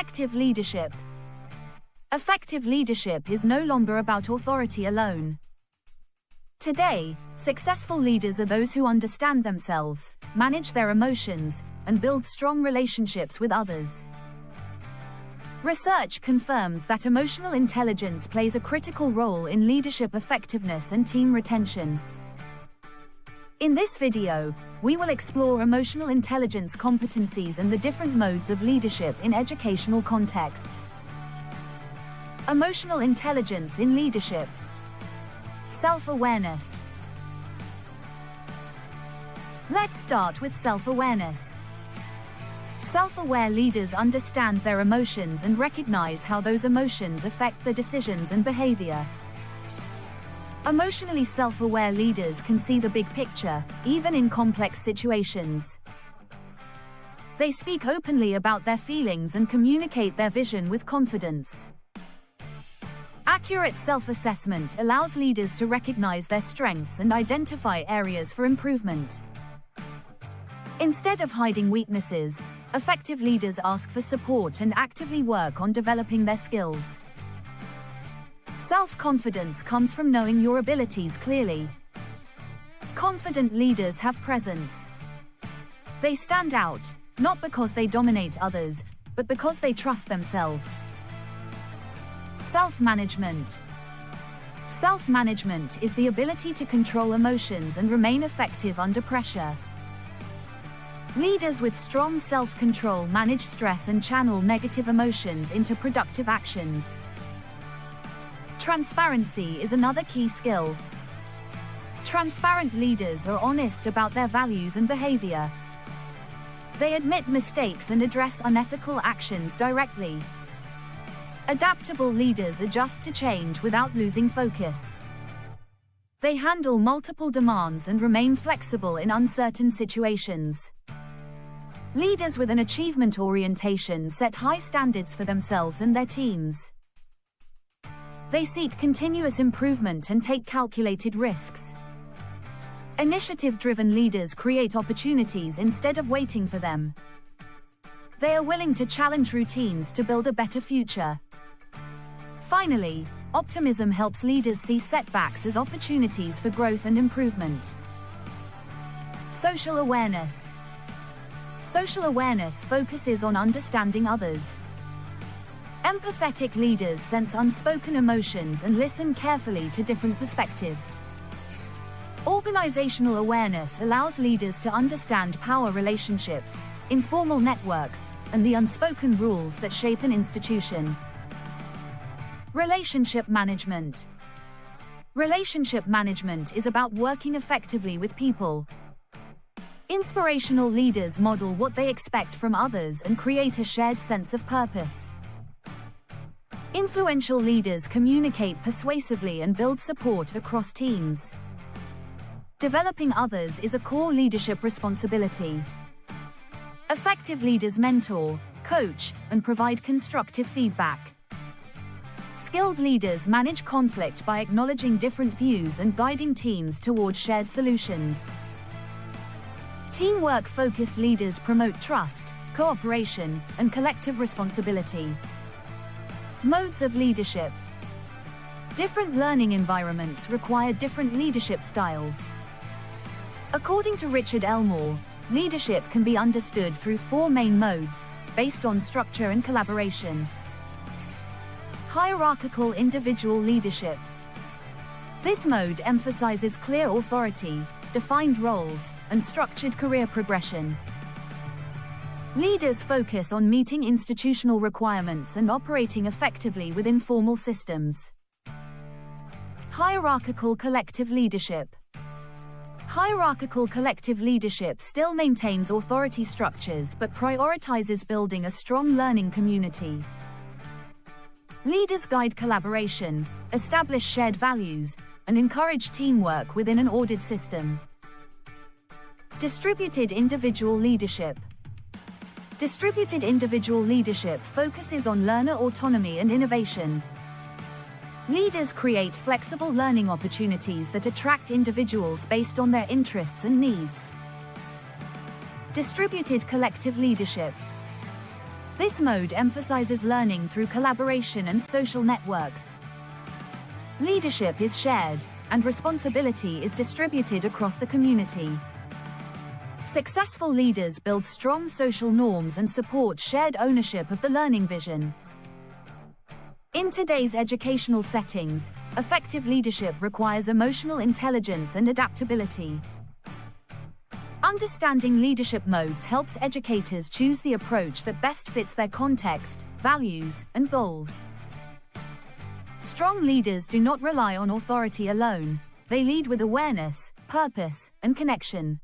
Effective leadership. Effective leadership is no longer about authority alone. Today, successful leaders are those who understand themselves, manage their emotions, and build strong relationships with others. Research confirms that emotional intelligence plays a critical role in leadership effectiveness and team retention. In this video, we will explore emotional intelligence competencies and the different modes of leadership in educational contexts. Emotional intelligence in leadership. Self-awareness. Let's start with self-awareness. Self-aware leaders understand their emotions and recognize how those emotions affect their decisions and behavior. Emotionally self-aware leaders can see the big picture, even in complex situations. They speak openly about their feelings and communicate their vision with confidence. Accurate self-assessment allows leaders to recognize their strengths and identify areas for improvement. Instead of hiding weaknesses, effective leaders ask for support and actively work on developing their skills. Self-confidence comes from knowing your abilities clearly. Confident leaders have presence. They stand out, not because they dominate others, but because they trust themselves. Self-management. Self-management is the ability to control emotions and remain effective under pressure. Leaders with strong self-control manage stress and channel negative emotions into productive actions. Transparency is another key skill. Transparent leaders are honest about their values and behavior. They admit mistakes and address unethical actions directly. Adaptable leaders adjust to change without losing focus. They handle multiple demands and remain flexible in uncertain situations. Leaders with an achievement orientation set high standards for themselves and their teams. They seek continuous improvement and take calculated risks. Initiative-driven leaders create opportunities instead of waiting for them. They are willing to challenge routines to build a better future. Finally, optimism helps leaders see setbacks as opportunities for growth and improvement. Social awareness. Social awareness focuses on understanding others. Empathetic leaders sense unspoken emotions and listen carefully to different perspectives. Organizational awareness allows leaders to understand power relationships, informal networks, and the unspoken rules that shape an institution. Relationship management. Relationship management is about working effectively with people. Inspirational leaders model what they expect from others and create a shared sense of purpose. Influential leaders communicate persuasively and build support across teams. Developing others is a core leadership responsibility. Effective leaders mentor, coach, and provide constructive feedback. Skilled leaders manage conflict by acknowledging different views and guiding teams toward shared solutions. Teamwork-focused leaders promote trust, cooperation, and collective responsibility. Modes of leadership. Different learning environments require different leadership styles. According to Richard Elmore, leadership can be understood through 4 main modes, based on structure and collaboration. Hierarchical individual leadership. This mode emphasizes clear authority, defined roles, and structured career progression. Leaders focus on meeting institutional requirements and operating effectively within formal systems. Hierarchical collective leadership. Hierarchical collective leadership still maintains authority structures but prioritizes building a strong learning community. Leaders guide collaboration, establish shared values, and encourage teamwork within an ordered system. Distributed individual leadership. Distributed individual leadership focuses on learner autonomy and innovation. Leaders create flexible learning opportunities that attract individuals based on their interests and needs. Distributed collective leadership. This mode emphasizes learning through collaboration and social networks. Leadership is shared, and responsibility is distributed across the community. Successful leaders build strong social norms and support shared ownership of the learning vision. In today's educational settings, effective leadership requires emotional intelligence and adaptability. Understanding leadership modes helps educators choose the approach that best fits their context, values, and goals. Strong leaders do not rely on authority alone. They lead with awareness, purpose, and connection.